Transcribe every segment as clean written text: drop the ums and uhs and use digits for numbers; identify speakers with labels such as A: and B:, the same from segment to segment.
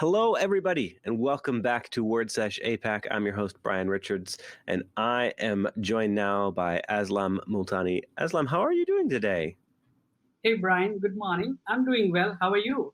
A: Hello, everybody, and welcome back to WordSesh APAC. I'm your host, Brian Richards, and I am joined now by Aslam Multani. Aslam, how are you doing today?
B: Hey Brian, good morning. I'm doing well. How are you?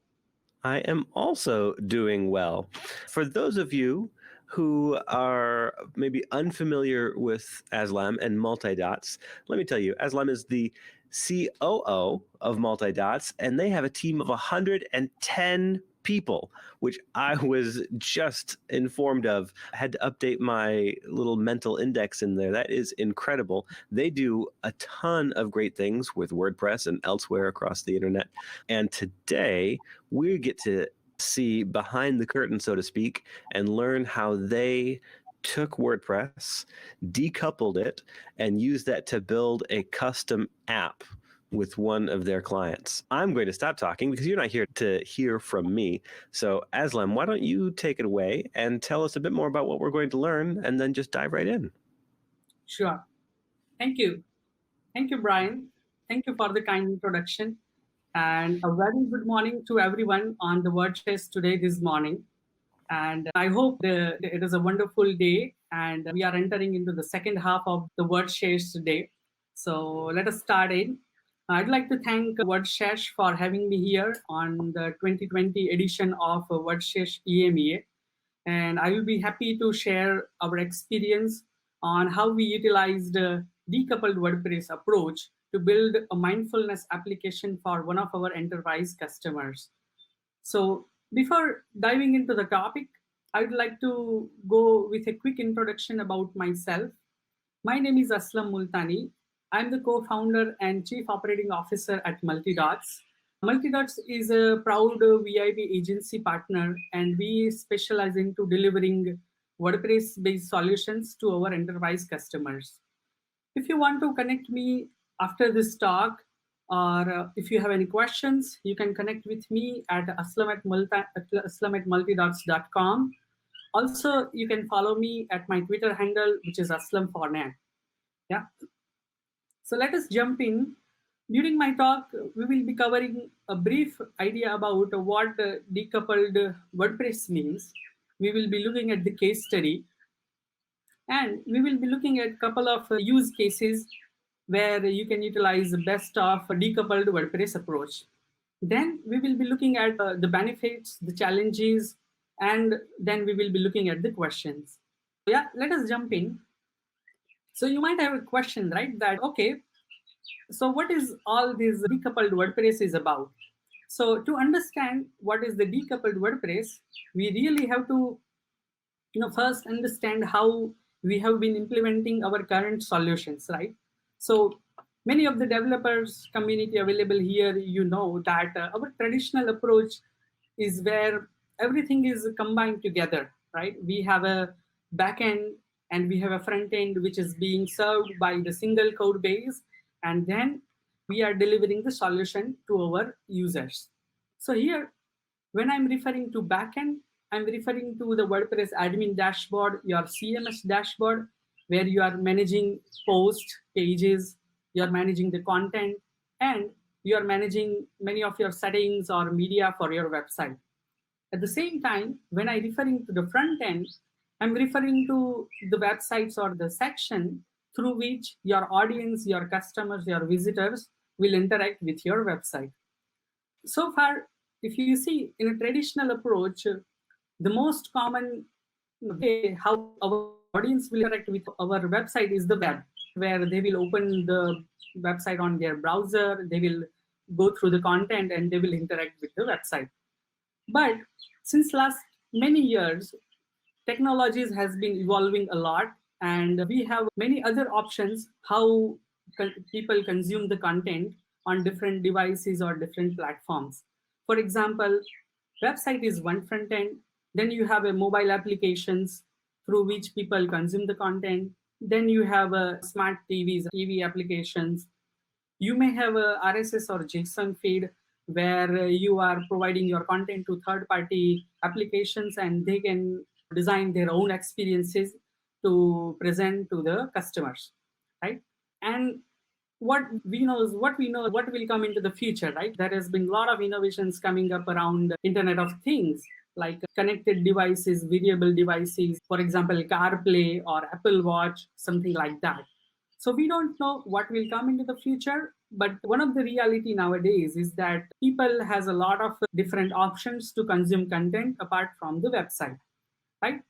A: I am also doing well. For those of you who are maybe unfamiliar with Aslam and Multidots, let me tell you, Aslam is the COO of Multidots, and they have a team of 110 people, which I was just informed of. I had to update my little mental index in there. That is incredible. They do a ton of great things with WordPress and elsewhere across the internet. And today we get to see behind the curtain, so to speak, and learn how they took WordPress, decoupled it, and used that to build a custom app with one of their clients. I'm going to stop talking because you're not here to hear from me. So, Aslam, why don't you take it away and tell us a bit more about what we're going to learn and then just dive right in?
B: Sure. Thank you. Thank you, Brian. Thank you for the kind introduction. And a very good morning to everyone on the WordPress today, this morning. And I hope it is a wonderful day. And we are entering into the second half of the WordShares today. So let us start in. I'd like to thank WordShares for having me here on the 2020 edition of WordShares EMEA. And I will be happy to share our experience on how we utilized a decoupled WordPress approach to build a mindfulness application for one of our enterprise customers. So before diving into the topic, I would like to go with a quick introduction about myself. My name is Aslam Multani. I'm the co-founder and chief operating officer at Multidots. Multidots is a proud VIB agency partner, and we specialize into delivering WordPress-based solutions to our enterprise customers. If you want to connect me after this talk, or if you have any questions, you can connect with me at aslam@multidots.com. Also, you can follow me at my Twitter handle, which is aslam4net. Yeah. So let us jump in. During my talk, we will be covering a brief idea about what decoupled WordPress means. We will be looking at the case study, and we will be looking at a couple of use cases where you can utilize the best of a decoupled WordPress approach. Then we will be looking at the benefits, the challenges, and then we will be looking at the questions. Yeah, let us jump in. So you might have a question, right? That, okay, so what is all this decoupled WordPress is about? So to understand what is the decoupled WordPress, we really have to first understand how we have been implementing our current solutions, right? So many of the developers community available here, that our traditional approach is where everything is combined together, right? We have a backend and we have a front end which is being served by the single code base, and then we are delivering the solution to our users. So here, when I'm referring to backend, I'm referring to the WordPress admin dashboard, your CMS dashboard, where you are managing posts, pages, you are managing the content, and you are managing many of your settings or media for your website. At the same time, when I'm referring to the front end, I'm referring to the websites or the section through which your audience, your customers, your visitors will interact with your website. So far, if you see in a traditional approach, the most common way how our audience will interact with our website is the web, where they will open the website on their browser, they will go through the content, and they will interact with the website. But since last many years, technologies has been evolving a lot, and we have many other options how people consume the content on different devices or different platforms. For example, website is one front end, then you have a mobile applications through which people consume the content, then you have a smart tvs, tv applications. You may have a RSS or JSON feed where you are providing your content to third-party applications, and they can design their own experiences to present to the customers, right? And what we know is what we know what will come into the future, right? There has been a lot of innovations coming up around Internet of Things. like connected devices, variable devices, for example, CarPlay or Apple Watch, something like that. So we don't know what will come into the future, but one of the reality nowadays is that people has a lot of different options to consume content apart from the website, right?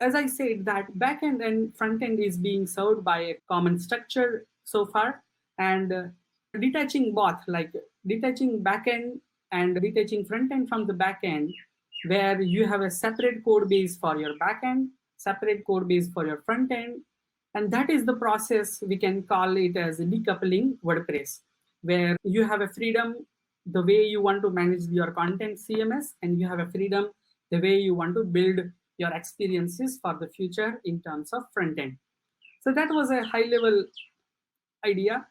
B: As I said, that backend and frontend is being served by a common structure so far, and detaching both, like detaching backend and detaching frontend from the backend, where you have a separate code base for your backend, separate code base for your frontend, and that is the process we can call it as decoupling WordPress, where you have a freedom the way you want to manage your content CMS, and you have a freedom the way you want to build your experiences for the future in terms of front end. So that was a high level idea.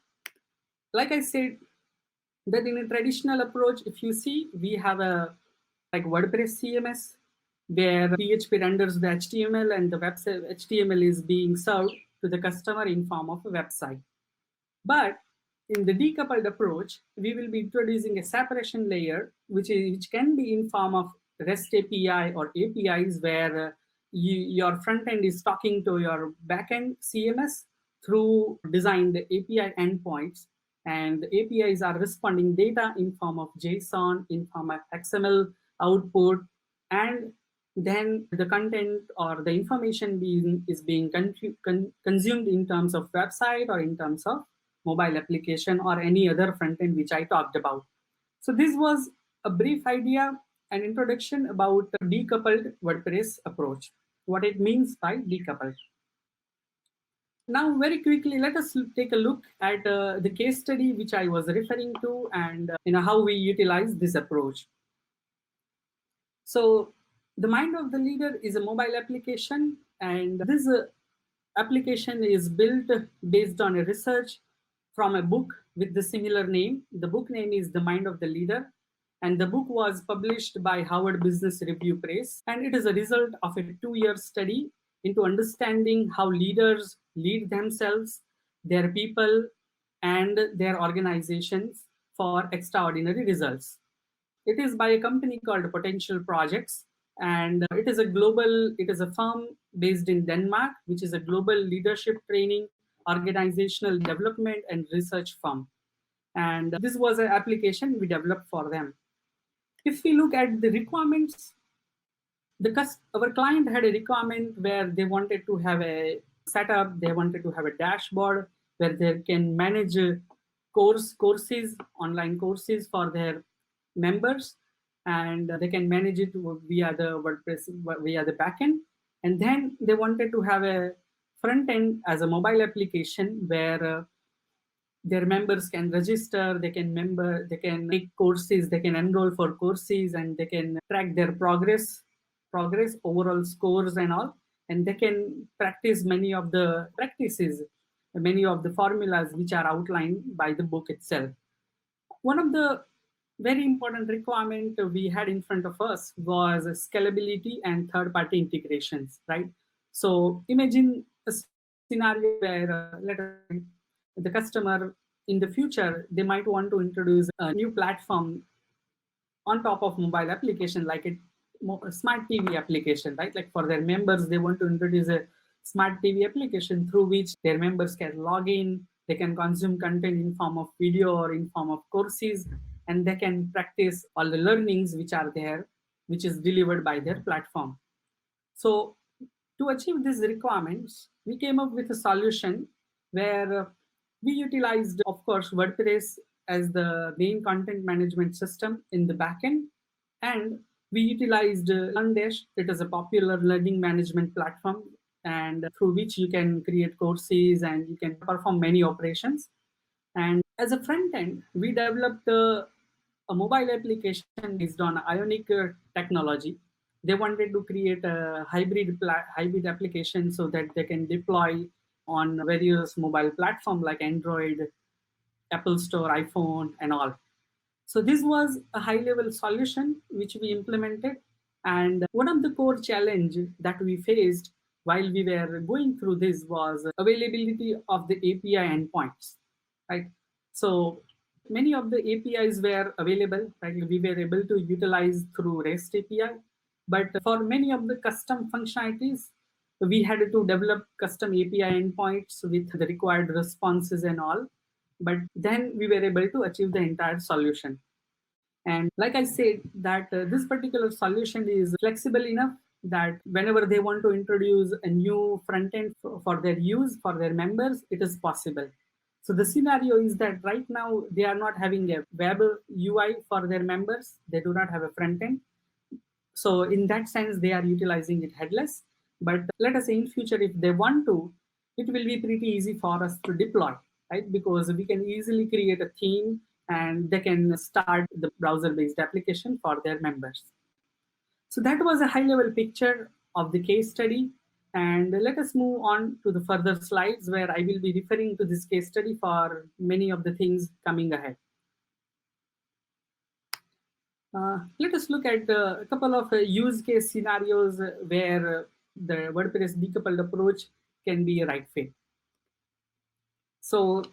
B: Like I said, that in a traditional approach, if you see, we have a like WordPress CMS where PHP renders the HTML and the website HTML is being served to the customer in form of a website. But in the decoupled approach, we will be introducing a separation layer, which can be in form of REST API or APIs, where your front end is talking to your backend CMS through designed API endpoints, and the APIs are responding data in form of JSON, in form of XML output, and then the content or the information is being consumed in terms of website or in terms of mobile application or any other front end which I talked about. So this was a brief idea and introduction about the decoupled WordPress approach, what it means by decoupled. Now, very quickly, let us take a look at the case study which I was referring to, and how we utilize this approach. So the Mind of the Leader is a mobile application, and this application is built based on a research from a book with the similar name. The book name is The Mind of the Leader, and the book was published by Harvard Business Review Press, and it is a result of a 2-year study into understanding how leaders lead themselves, their people, and their organizations for extraordinary results. It is by a company called Potential Projects, and it is a firm based in Denmark, which is a global leadership training, organizational development, and research firm. And this was an application we developed for them. If we look at the requirements, our client had a requirement where they wanted to have a setup, they wanted to have a dashboard where they can manage courses, online courses for their members, and they can manage it via the WordPress, via the backend. And then they wanted to have a front end as a mobile application where their members can register, they can take courses, they can enroll for courses, and they can track their progress, overall scores and all, and they can practice many of the formulas which are outlined by the book itself. One of the very important requirement we had in front of us was scalability and third-party integrations, right? So imagine a scenario where, let us say, the customer in the future, they might want to introduce a new platform on top of mobile application, like a smart TV application, right? Like for their members, they want to introduce a smart TV application through which their members can log in, they can consume content in form of video or in form of courses, and they can practice all the learnings which are there, which is delivered by their platform. So to achieve these requirements, we came up with a solution where we utilized, of course, WordPress as the main content management system in the backend, and we utilized LearnDash. It is a popular learning management platform, and through which you can create courses and you can perform many operations. And as a front end, we developed a mobile application based on Ionic technology. They wanted to create a hybrid application so that they can deploy on various mobile platforms like Android, Apple Store, iPhone, and all. So this was a high-level solution which we implemented. And one of the core challenge that we faced while we were going through this was availability of the API endpoints, right? So many of the APIs were available, right? We were able to utilize through REST API, But for many of the custom functionalities, we had to develop custom API endpoints with the required responses and all. But then we were able to achieve the entire solution. And like I said, that this particular solution is flexible enough that whenever they want to introduce a new front end for their use, for their members, it is possible. So the scenario is that right now they are not having a web UI for their members. They do not have a front end. So in that sense, they are utilizing it headless. But let us say in future, if they want to, it will be pretty easy for us to deploy, right? Because we can easily create a theme and they can start the browser-based application for their members. So that was a high-level picture of the case study. And let us move on to the further slides where I will be referring to this case study for many of the things coming ahead. Let us look at a couple of use case scenarios where the WordPress decoupled approach can be a right fit. So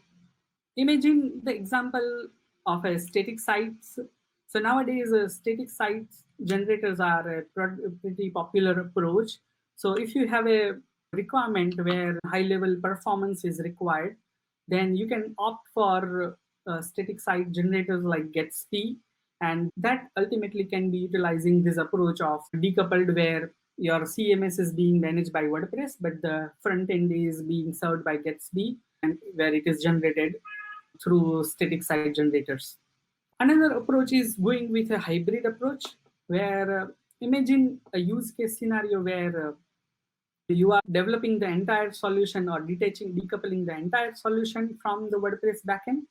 B: imagine the example of a static sites. So nowadays, static sites generators are a pretty popular approach. So if you have a requirement where high-level performance is required, then you can opt for static site generators like Gatsby, and that ultimately can be utilizing this approach of decoupled, where your CMS is being managed by WordPress, but the front end is being served by Gatsby, and where it is generated through static site generators. Another approach is going with a hybrid approach, where imagine a use case scenario where you are developing the entire solution or decoupling the entire solution from the WordPress backend,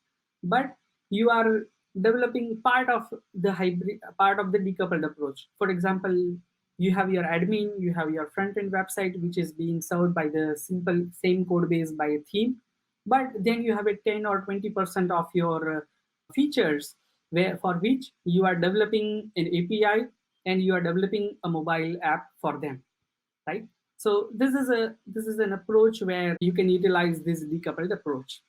B: but you are developing part of the hybrid, part of the decoupled approach. For example, you have your admin, you have your front end website, which is being served by the simple same code base by a theme, but then you have a 10 or 20% of your features where for which you are developing an API and you are developing a mobile app for them, right? So this is an approach where you can utilize this decoupled approach.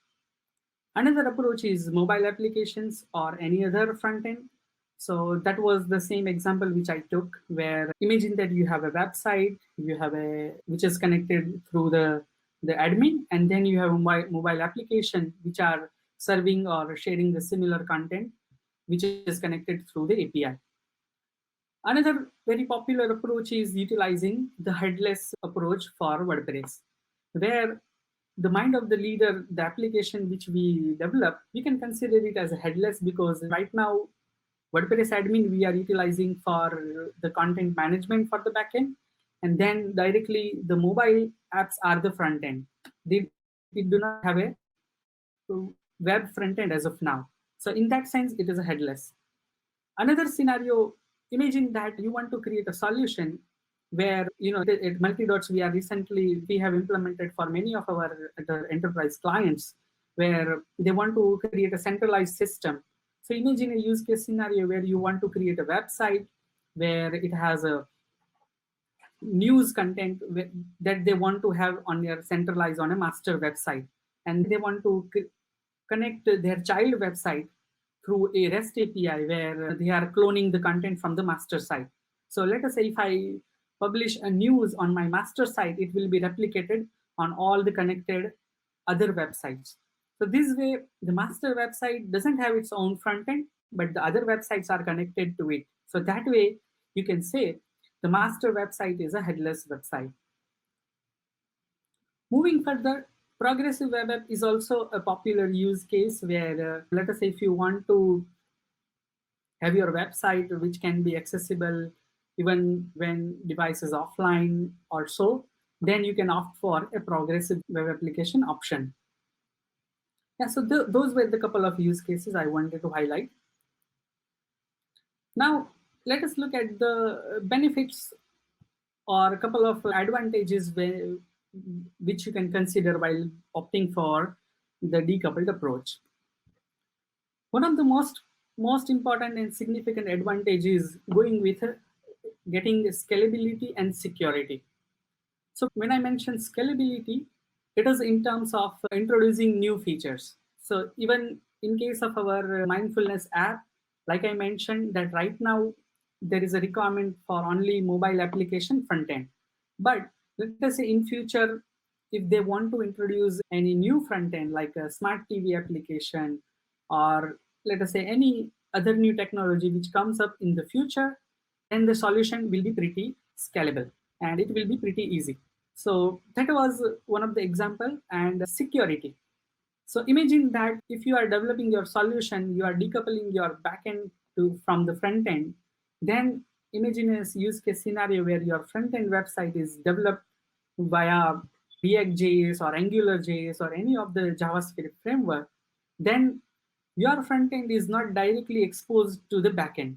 B: Another approach is mobile applications or any other front end. So that was the same example which I took, where imagine that you have a website, you have a which is connected through the admin, and then you have a mobile application which are serving or sharing the similar content, which is connected through the API. Another very popular approach is utilizing the headless approach for WordPress, where the mind of the leader, the application which we develop, we can consider it as a headless, because right now WordPress admin we are utilizing for the content management for the backend, and then directly the mobile apps are the front end. They do not have a web front end as of now. So in that sense, it is a headless. Another scenario, imagine that you want to create a solution where, at Multidots, we have implemented for many of our enterprise clients where they want to create a centralized system. So imagine a use case scenario where you want to create a website where it has a news content that they want to have on their centralized on a master website, and they want to connect their child website through a REST API where they are cloning the content from the master site. So let us say if I publish a news on my master site, it will be replicated on all the connected other websites. So this way, the master website doesn't have its own front end, but the other websites are connected to it. So that way, you can say the master website is a headless website. Moving further, progressive web app is also a popular use case where, let us say, if you want to have your website which can be accessible even when device is offline or so, then you can opt for a progressive web application option. Yeah, so those were the couple of use cases I wanted to highlight. Now, let us look at the benefits or a couple of advantages which you can consider while opting for the decoupled approach. One of the most important and significant advantages going with getting scalability and security. So when I mention scalability, it is in terms of introducing new features. So even in case of our mindfulness app, like I mentioned that right now there is a requirement for only mobile application front end. But let us say in future, if they want to introduce any new front end like a smart TV application, or let us say any other new technology which comes up in the future, then the solution will be pretty scalable and it will be pretty easy. So that was one of the example. And security, so imagine that if you are developing your solution, you are decoupling your backend from the front end. Then imagine a use case scenario where your front end website is developed via React.js or AngularJS or any of the JavaScript framework. Then your front end is not directly exposed to the backend,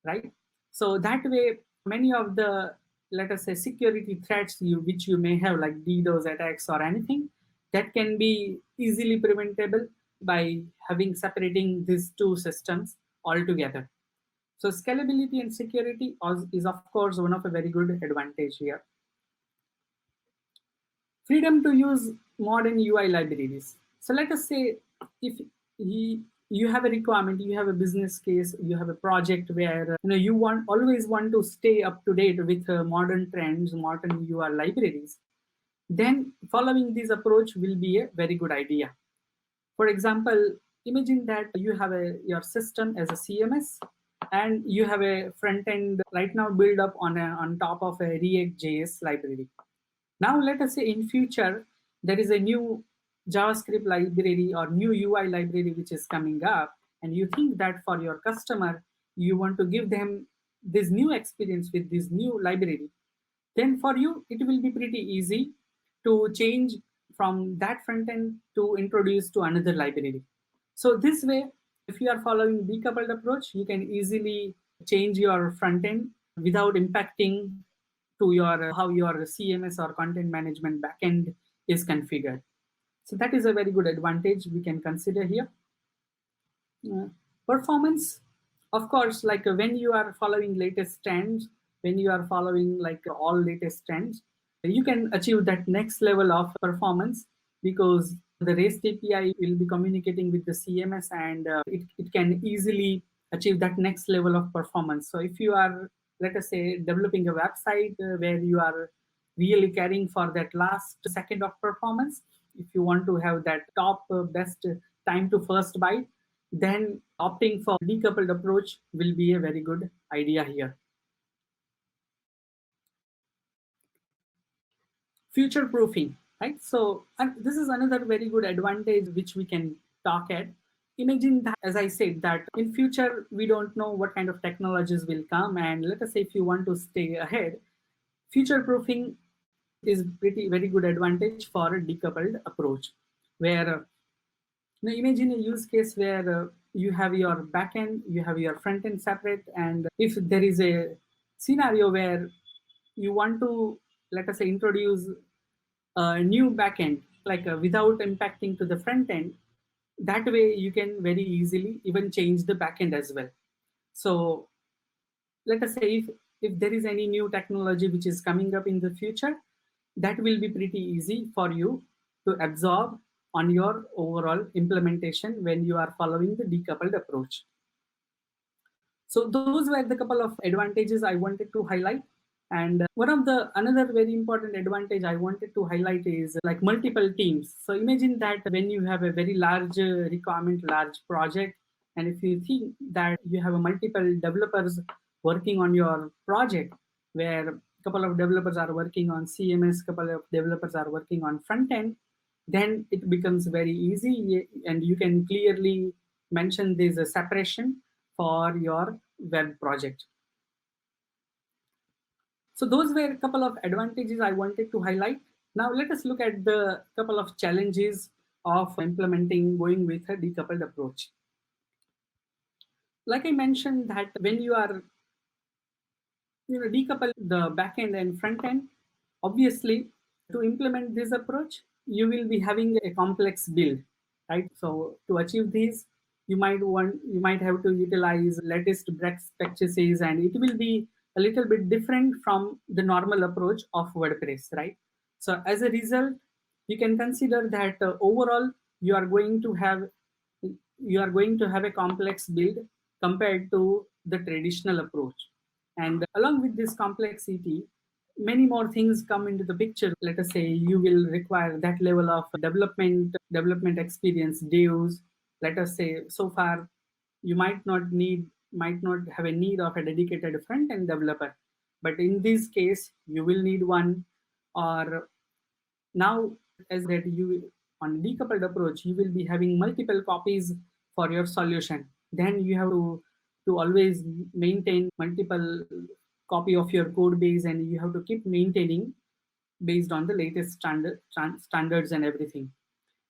B: right? So that way, many of the, let us say, security threats which you may have, like DDoS attacks or anything, that can be easily preventable by having separating these two systems altogether. So scalability and security is of course one of a very good advantage here. Freedom to use modern UI libraries. So let us say if you have a requirement, you have a business case, you have a project where you always want to stay up to date with modern trends, modern UI libraries, then following this approach will be a very good idea. For example, imagine that you have your system as a CMS and you have a front end right now built up on top of a React.js library. Now let us say in future there is a new JavaScript library or new UI library which is coming up, and you think that for your customer you want to give them this new experience with this new library, then for you it will be pretty easy to change from that front end to introduce to another library. So this way, if you are following decoupled approach, you can easily change your front end without impacting to your how your CMS or content management backend is configured. So that is a very good advantage we can consider here. Uh, Performance, of course, like when you are following latest trends, when you are following like all latest trends, you can achieve that next level of performance because the REST API will be communicating with the CMS, and it can easily achieve that next level of performance. So if you are, let us say, developing a website where you are really caring for that last second of performance, if you want to have that top best time to first byte, then opting for decoupled approach will be a very good idea here. Future proofing, right? So and this is another very good advantage which we can talk at. Imagine that, as I said, that in future we don't know what kind of technologies will come, and let us say if you want to stay ahead, future proofing is pretty very good advantage for a decoupled approach, where now imagine a use case where you have your backend, you have your front end separate, and if there is a scenario where you want to, let us say, introduce a new backend, like without impacting to the front end, that way you can very easily even change the backend as well. So let us say if there is any new technology which is coming up in the future, that will be pretty easy for you to absorb on your overall implementation when you are following the decoupled approach. So those were the couple of advantages I wanted to highlight. And one of the another very important advantage I wanted to highlight is like multiple teams. So imagine that when you have a very large requirement, large project, and if you think that you have a multiple developers working on your project, where a couple of developers are working on CMS, couple of developers are working on front end, then it becomes very easy and you can clearly mention this separation for your web project. So those were a couple of advantages I wanted to highlight. Now let us look at the couple of challenges of implementing going with a decoupled approach. Like I mentioned that when you are decouple the backend and front end, obviously to implement this approach, you will be having a complex build, right? So to achieve this, you might have to utilize latest best practices, and it will be a little bit different from the normal approach of WordPress, right? So as a result, you can consider that overall you are going to have a complex build compared to the traditional approach. And along with this complexity, many more things come into the picture. Let us say you will require that level of development experience, devs. Let us say so far you might not have a need of a dedicated front end developer, but in this case you will need one. Or now, as that you on decoupled approach, you will be having multiple copies for your solution. Then you have to always maintain multiple copy of your code base, and you have to keep maintaining based on the latest standards and everything.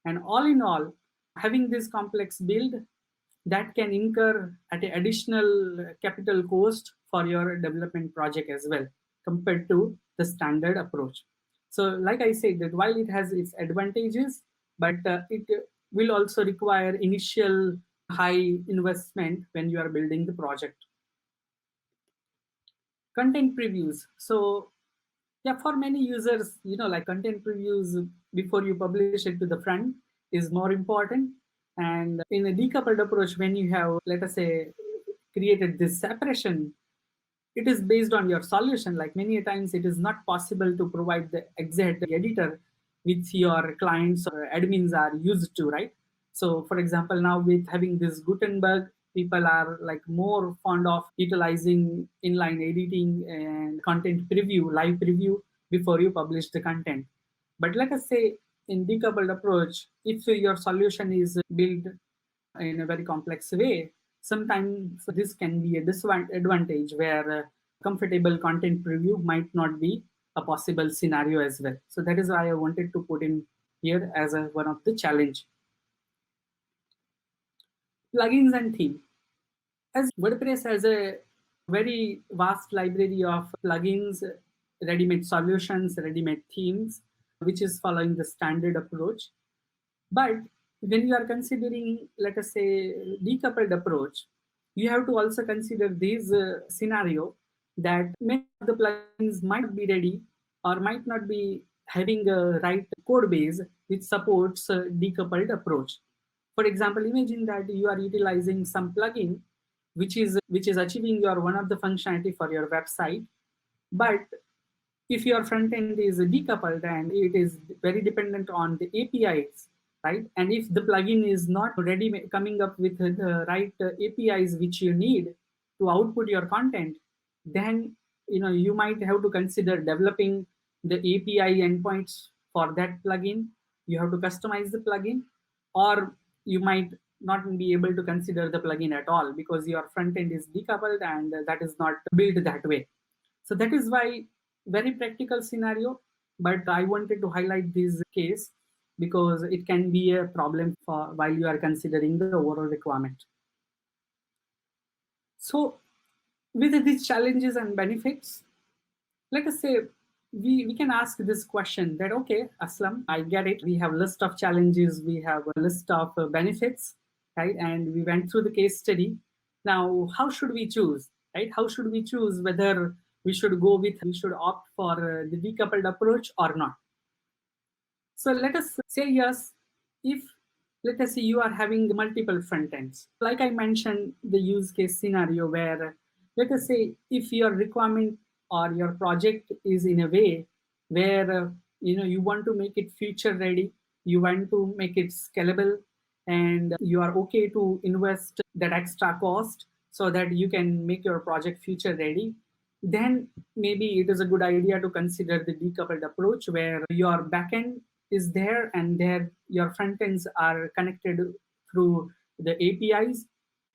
B: And all in all, having this complex build that can incur at an additional capital cost for your development project as well, compared to the standard approach. So like I said, that while it has its advantages, but it will also require initial high investment when you are building the project. Content previews. So yeah, for many users, like content previews before you publish it to the front is more important. And in a decoupled approach, when you have, let us say, created this separation, it is based on your solution. Like many times it is not possible to provide the exact editor which your clients or admins are used to, right? So for example, now with having this Gutenberg, people are like more fond of utilizing inline editing and content preview, live preview before you publish the content. But let us say in decoupled approach, if your solution is built in a very complex way, sometimes this can be a disadvantage where comfortable content preview might not be a possible scenario as well. So that is why I wanted to put in here as one of the challenge. Plugins and theme. As WordPress has a very vast library of plugins, ready-made solutions, ready-made themes, which is following the standard approach. But when you are considering, let us say, decoupled approach, you have to also consider this scenario that many of the plugins might be ready or might not be having a right code base which supports decoupled approach. For example, imagine that you are utilizing some plugin which is achieving your one of the functionality for your website, but if your front end is decoupled and it is very dependent on the APIs, right? And if the plugin is not ready coming up with the right APIs which you need to output your content, then you might have to consider developing the API endpoints for that plugin. You have to customize the plugin, or you might not be able to consider the plugin at all because your front end is decoupled and that is not built that way. So that is why very practical scenario, but I wanted to highlight this case because it can be a problem for while you are considering the overall requirement. So with these challenges and benefits, let us say we can ask this question that, okay, Aslam, I get it. We have a list of challenges, we have a list of benefits, right? And we went through the case study. Now, how should we choose, right? How should we choose whether we should opt for the decoupled approach or not? So let us say yes, if let us say you are having multiple front ends. Like I mentioned, the use case scenario where let us say if your requirement or your project is in a way where you want to make it future ready, you want to make it scalable, and you are okay to invest that extra cost so that you can make your project future ready, then maybe it is a good idea to consider the decoupled approach where your backend is there and there your front ends are connected through the APIs,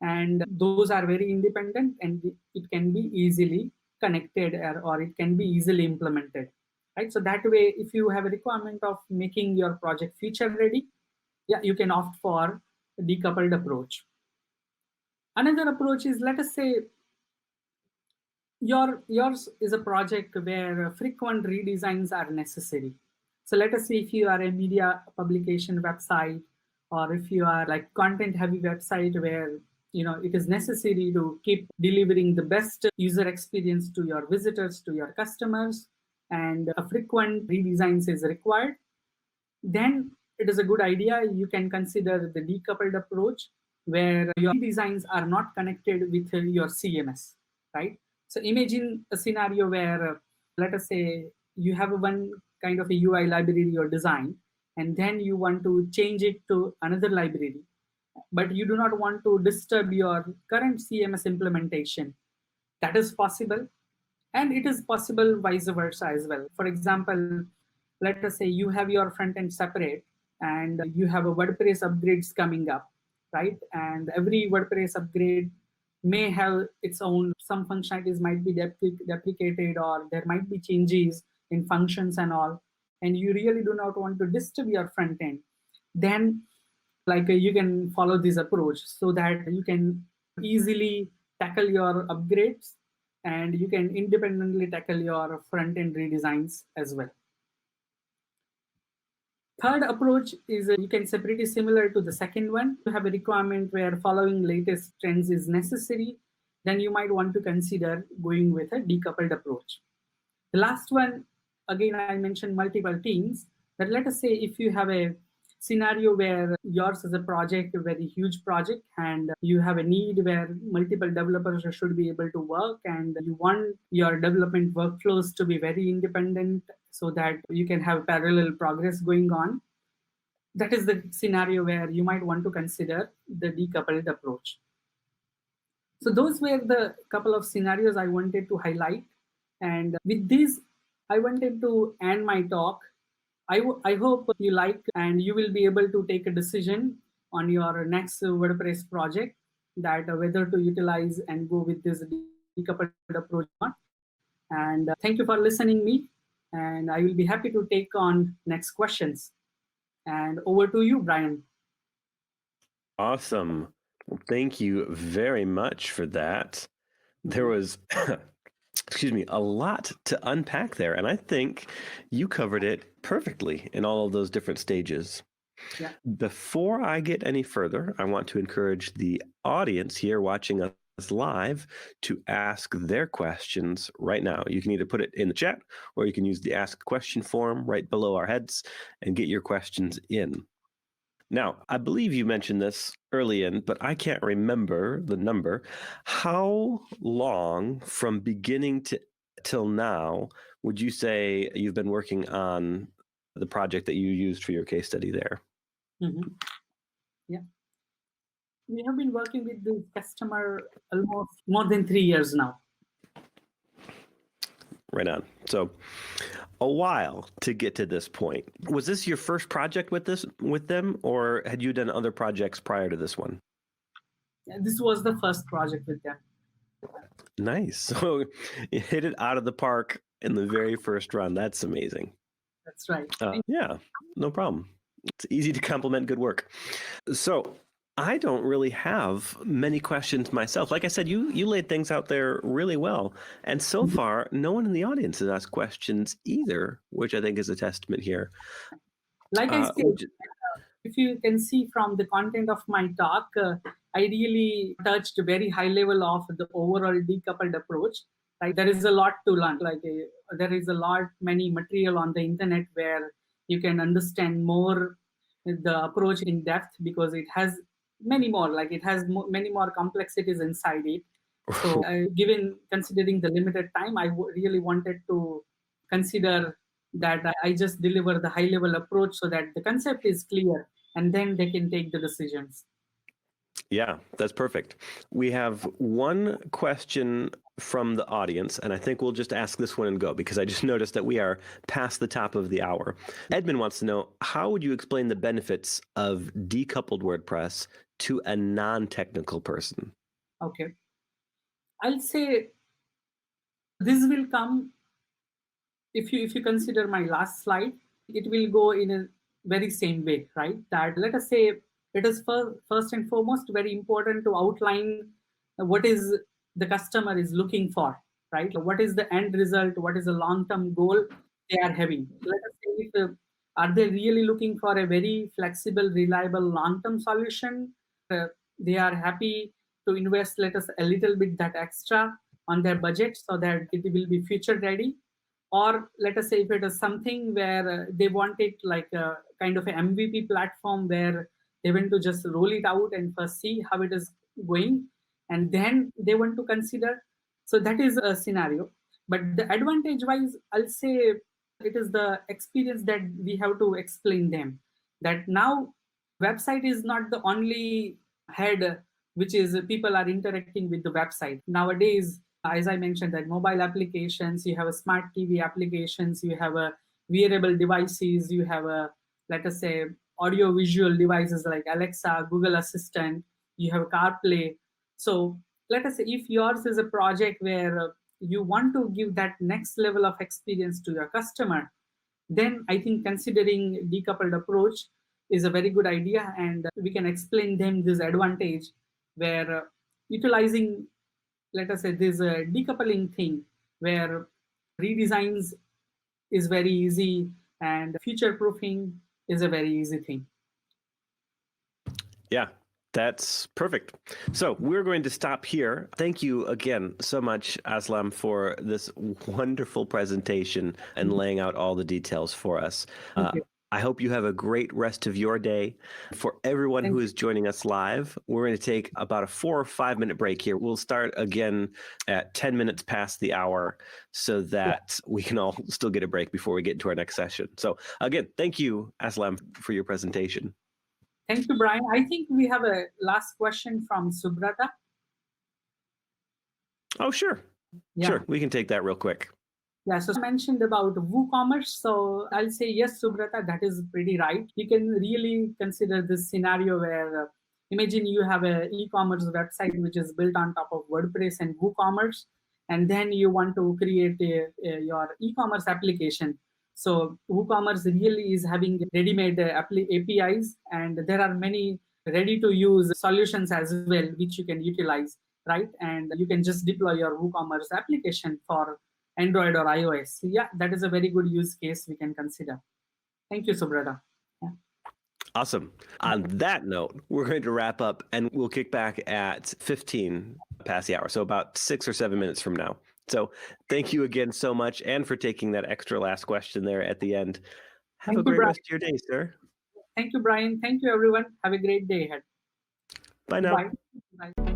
B: and those are very independent and it can be easily connected, or it can be easily implemented, right? So that way, if you have a requirement of making your project future ready, yeah, you can opt for a decoupled approach. Another approach is, let us say yours is a project where frequent redesigns are necessary. So let us say if you are a media publication website, or if you are like content heavy website where it is necessary to keep delivering the best user experience to your visitors, to your customers, and a frequent redesigns is required, then it is a good idea. You can consider the decoupled approach where your designs are not connected with your CMS, right? So imagine a scenario where, let us say, you have one kind of a UI library or design, and then you want to change it to another library, but you do not want to disturb your current CMS implementation. That is possible. And it is possible vice versa as well. For example, let us say you have your front end separate and you have a WordPress upgrades coming up, right? And every WordPress upgrade may have its own, some functionalities might be deprecated, or there might be changes in functions and all, and you really do not want to disturb your front end. Then you can follow this approach so that you can easily tackle your upgrades and you can independently tackle your front end redesigns as well. Third approach is, you can say, pretty similar to the second one. You have a requirement where following latest trends is necessary, then you might want to consider going with a decoupled approach. The last one, again, I mentioned multiple teams, but let us say if you have a scenario where yours is a project, a very huge project, and you have a need where multiple developers should be able to work, and you want your development workflows to be very independent so that you can have parallel progress going on. That is the scenario where you might want to consider the decoupled approach. So those were the couple of scenarios I wanted to highlight. And with this, I wanted to end my talk. I hope you like and you will be able to take a decision on your next WordPress project, that whether to utilize and go with this decoupled approach or not. And thank you for listening me. And I will be happy to take on next questions. And over to you, Brian.
A: Awesome. Well, thank you very much for that. There was, excuse me, a lot to unpack there. And I think you covered it perfectly in all of those different stages.
B: Yeah.
A: Before I get any further, I want to encourage the audience here watching us live to ask their questions right now. You can either put it in the chat or you can use the ask question form right below our heads and get your questions in. Now, I believe you mentioned this early in, but I can't remember the number. How long from beginning to till now would you say you've been working on the project that you used for your case study there?
B: Mm-hmm. Yeah. We have been working with this customer almost more than 3 years now.
A: Right on. So a while to get to this point. Was this your first project with them, or had you done other projects prior to this one?
B: This was the first project with them.
A: Nice. So you hit it out of the park in the very first run. That's amazing.
B: That's right.
A: Yeah, no problem. It's easy to compliment good work. So I don't really have many questions myself. Like I said, you laid things out there really well. And so far, no one in the audience has asked questions either, which I think is a testament here.
B: Like I said, if you can see from the content of my talk, I really touched a very high level of the overall decoupled approach. Like there is a lot to learn. There is a lot, many material on the internet where you can understand more the approach in depth, because it has many more, many more complexities inside it. So given considering the limited time, I really wanted to consider that I just deliver the high level approach so that the concept is clear and then they can take the decisions.
A: Yeah, that's perfect. We have one question from the audience, and I think we'll just ask this one and go, because I just noticed that we are past the top of the hour. Edmund wants to know, how would you explain the benefits of decoupled WordPress to a non-technical person?
B: Okay. I'll say this will come, if you consider my last slide, it will go in a very same way, right? That, let us say, it is first and foremost very important to outline what is the customer is looking for, right? What is the end result? What is the long-term goal they are having? Let us say, if, are they really looking for a very flexible, reliable, long-term solution? They are happy to invest, let us a little bit that extra on their budget so that it will be future ready. Or let us say if it is something where they want it like a kind of an MVP platform where they want to just roll it out and first see how it is going, and then they want to consider So that is a scenario. But the advantage wise, I'll say it is the experience that we have to explain them. That now website is not the only head which is people are interacting with the website. Nowadays, as I mentioned, that mobile applications, you have a smart TV applications, you have a wearable devices, you have a, let us say, audio visual devices like Alexa, Google Assistant, you have CarPlay. So let us say if yours is a project where you want to give that next level of experience to your customer, then I think considering decoupled approach is a very good idea, and we can explain them this advantage where utilizing, let us say, this decoupling thing where redesigns is very easy and future proofing is a very easy thing.
A: Yeah, that's perfect. So we're going to stop here. Thank you again so much, Aslam, for this wonderful presentation and laying out all the details for us.
B: Thank you.
A: I hope you have a great rest of your day. For everyone
B: Thank
A: who
B: you.
A: is joining us live, we're going to take about a 4 or 5 minute break here. We'll start again at 10 minutes past the hour so that we can all still get a break before we get into our next session. So again, thank you, Aslam, for your presentation.
B: Thank you, Brian. I think we have a last question from Subrata.
A: Oh, sure.
B: Yeah.
A: Sure. We can take that real quick.
B: Yeah, so I mentioned about WooCommerce. So I'll say yes, Subrata, that is pretty right. You can really consider this scenario where imagine you have an e-commerce website which is built on top of WordPress and WooCommerce, and then you want to create your e-commerce application. So WooCommerce really is having ready-made APIs, and there are many ready-to-use solutions as well which you can utilize, right? And you can just deploy your WooCommerce application for Android or iOS. So yeah, that is a very good use case we can consider. Thank you, Subrata. Yeah.
A: Awesome. On that note, we're going to wrap up and we'll kick back at 15 past the hour. So about 6 or 7 minutes from now. So thank you again so much and for taking that extra last question there at the end. Have a great rest of your day, sir.
B: Thank you, Brian. Thank you, everyone. Have a great day ahead.
A: Bye now.
B: Bye. Bye.